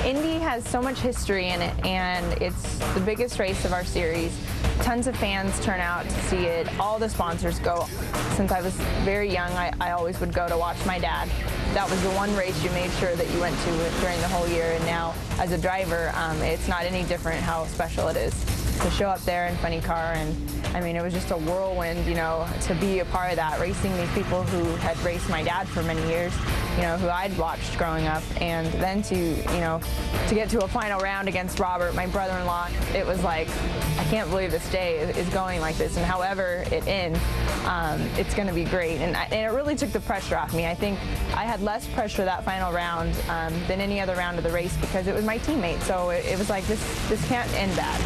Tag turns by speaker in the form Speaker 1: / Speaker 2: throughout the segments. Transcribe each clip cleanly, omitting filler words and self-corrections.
Speaker 1: Indy has so much history in it, and it's the biggest race of our series. Tons of fans turn out to see it. All the sponsors go. Since I was very young, I always would go to watch my dad. That was the one race you made sure that you went to during the whole year, and now as a driver, it's not any different how special it is to show up there in funny car. And I mean, it was just a whirlwind, you know, to be a part of that, racing these people who had raced my dad for many years, you know, who I'd watched growing up, and then to, you know, to get to a final round against Robert, my brother-in-law. It was like, I can't believe this day is going like this, and however it ends, it's going to be great. And it really took the pressure off me. I think I had less pressure that final round than any other round of the race because it was my teammate. So it was like, this can't end bad.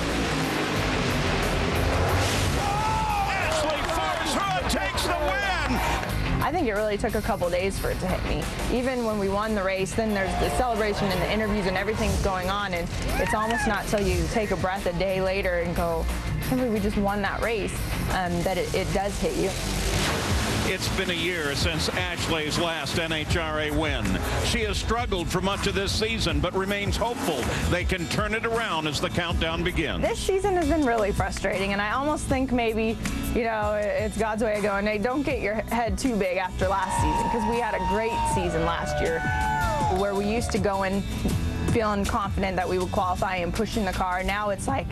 Speaker 2: Takes the win!
Speaker 1: I think it really took a couple days for it to hit me. Even when we won the race, then there's the celebration and the interviews and everything's going on, and it's almost not till you take a breath a day later and go, I can't believe we just won that race, that it does hit you.
Speaker 2: It's been a year since Ashley's last NHRA win. She has struggled for much of this season, but remains hopeful they can turn it around as the countdown begins.
Speaker 1: This season has been really frustrating, and I almost think maybe, you know, it's God's way of going, hey, don't get your head too big after last season, because we had a great season last year where we used to go in feeling confident that we would qualify and pushing the car. Now it's like,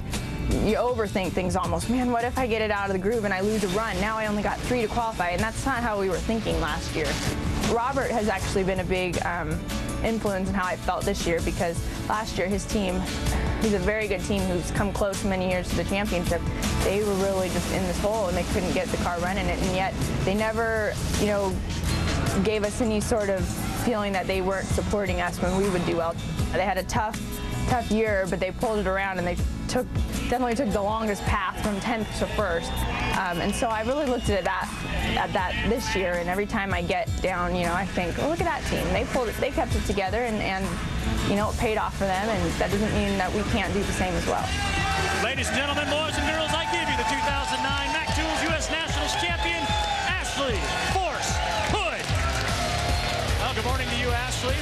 Speaker 1: you overthink things almost. Man, what if I get it out of the groove and I lose a run? Now I only got 3 to qualify, and that's not how we were thinking last year. Robert has actually been a big influence in how I felt this year, because last year his team, he's a very good team who's come close many years to the championship. They were really just in this hole and they couldn't get the car running it, and yet they never, you know, gave us any sort of feeling that they weren't supporting us when we would do well. They had a tough year, but they pulled it around, and they definitely took the longest path from 10th to 1st. And so I really looked at that this year, and every time I get down, you know, I think, oh, look at that team. They kept it together, and you know, it paid off for them, and that doesn't mean that we can't do the same as well.
Speaker 3: Ladies and gentlemen, boys and girls, I give you the 2009 Mac Tools U.S. Nationals champion, Ashley Force Hood. Well, good morning to you, Ashley.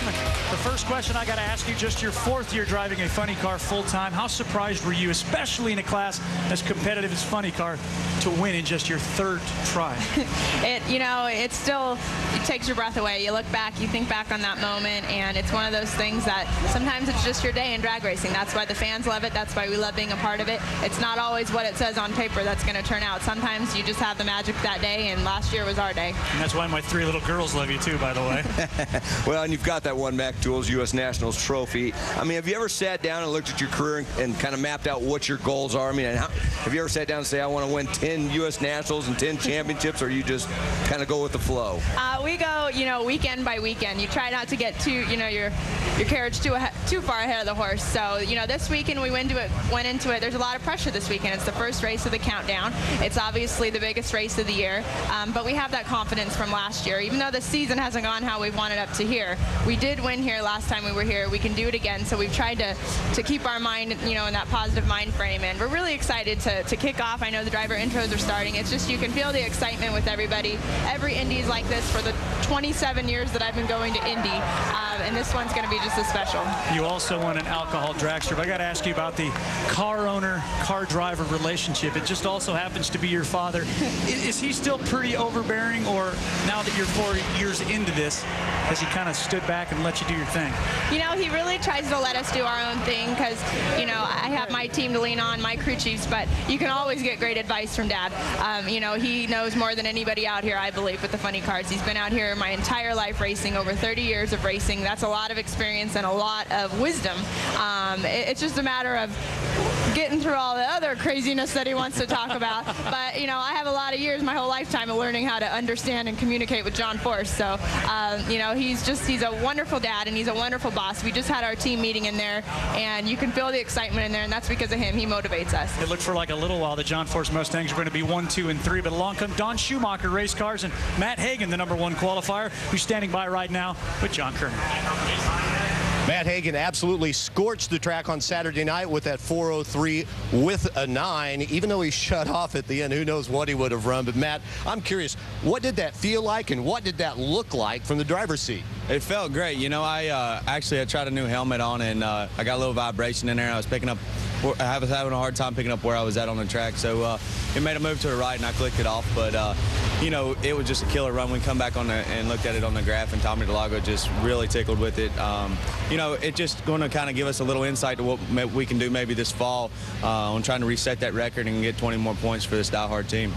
Speaker 3: The first question I got to ask you, just your 4th year driving a funny car full-time. How surprised were you, especially in a class as competitive as funny car, to win in just your 3rd try?
Speaker 4: You know, it takes your breath away. You look back, you think back on that moment, and it's one of those things that sometimes it's just your day in drag racing. That's why the fans love it. That's why we love being a part of it. It's not always what it says on paper that's going to turn out. Sometimes you just have the magic that day, and last year was our day.
Speaker 3: And that's why my 3 little girls love you too, by the way.
Speaker 5: Well, and you've got that one Mac Tools U.S. Nationals trophy. I mean, have you ever sat down and looked at your career and kind of mapped out what your goals are? I mean, have you ever sat down and say, I want to win 10 U.S. Nationals and 10 championships, or you just kind of go with the flow?
Speaker 4: We go, you know, weekend by weekend. You try not to get too, you know, your carriage too far ahead of the horse. So, you know, this weekend we went into it. There's a lot of pressure this weekend. It's the first race of the countdown. It's obviously the biggest race of the year, but we have that confidence from last year. Even though the season hasn't gone how we've wanted up to here, we did win here last time we were here. We can do it again. So we've tried to keep our mind, you know, in that positive mind frame, and we're really excited to kick off. I know the driver intros are starting. It's just, you can feel the excitement with everybody. Every Indy is like this for the 27 years that I've been going to Indy, and this one's going to be just as special.
Speaker 3: You also won an alcohol dragster, but I got to ask you about the car owner, car driver relationship. It just also happens to be your father. Is he still pretty overbearing, or now that you're 4 years into this, has he kind of stood back and let you do your thing?
Speaker 4: You know, he really tries to let us do our own thing, because, you know, I have my team to lean on, my crew chiefs, but you can always get great advice from Dad. You know, he knows more than anybody out here, I believe, with the funny cars. He's been out here my entire life racing, over 30 years of racing. That's a lot of experience and a lot of wisdom. It's just a matter of getting through all the other craziness that he wants to talk about. But, you know, I have a lot of years, my whole lifetime, of learning how to understand and communicate with John Force. So, you know, he's a wonderful dad, and he's a wonderful boss. We just had our team meeting in there, and you can feel the excitement in there, and that's because of him. He motivates us.
Speaker 3: It looked for like a little while the John Force Mustangs were going to be 1, 2, and 3, but along come Don Schumacher Race Cars and Matt Hagan, the #1 qualifier, who's standing by right now with John Kerner.
Speaker 6: Matt Hagan absolutely scorched the track on Saturday night with that 4:03 with a 9. Even though he shut off at the end, who knows what he would have run. But Matt, I'm curious, what did that feel like, and what did that look like from the driver's seat?
Speaker 7: It felt great. You know, I actually tried a new helmet on, and I got a little vibration in there. I was picking up, I was having a hard time picking up where I was at on the track. So it made a move to the right, and I clicked it off. But, you know, it was just a killer run. We come back on and looked at it on the graph, and Tommy DeLago just really tickled with it. You know, it's just going to kind of give us a little insight to what we can do maybe this fall on trying to reset that record and get 20 more points for this diehard team.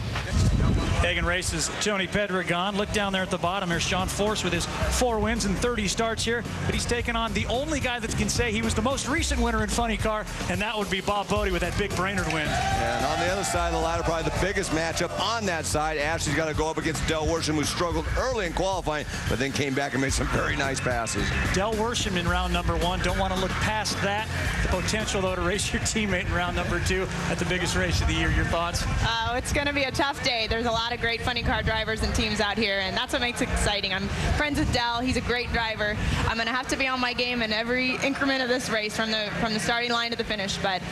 Speaker 3: Hagen races Tony Pedregon. Look down there at the bottom. There's Sean Force with his 4 wins and 30 starts here. But he's taken on the only guy that can say he was the most recent winner in Funny Car, and that would be Bob Bodie with that big Brainerd win.
Speaker 5: And on the other side of the ladder, probably the biggest matchup on that side, Ashley's got to go up against Del Worsham, who struggled early in qualifying, but then came back and made some very nice passes.
Speaker 3: Del Worsham in round number 1. Don't want to look past that. The potential, though, to race your teammate in round number 2 at the biggest race of the year. Your thoughts?
Speaker 4: Oh, it's going to be a tough day. There's a lot of great Funny Car drivers and teams out here, and that's what makes it exciting. I'm friends with Del. He's a great driver. I'm going to have to be on my game in every increment of this race from the starting line to the finish. But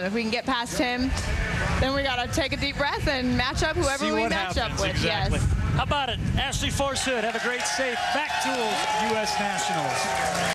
Speaker 4: if we can get past him, then we got to take a deep breath and match up whoever we match up with.
Speaker 3: Exactly.
Speaker 4: Yes.
Speaker 3: How about it? Ashley Force Hood, have a great, safe Mac Tools U.S. Nationals.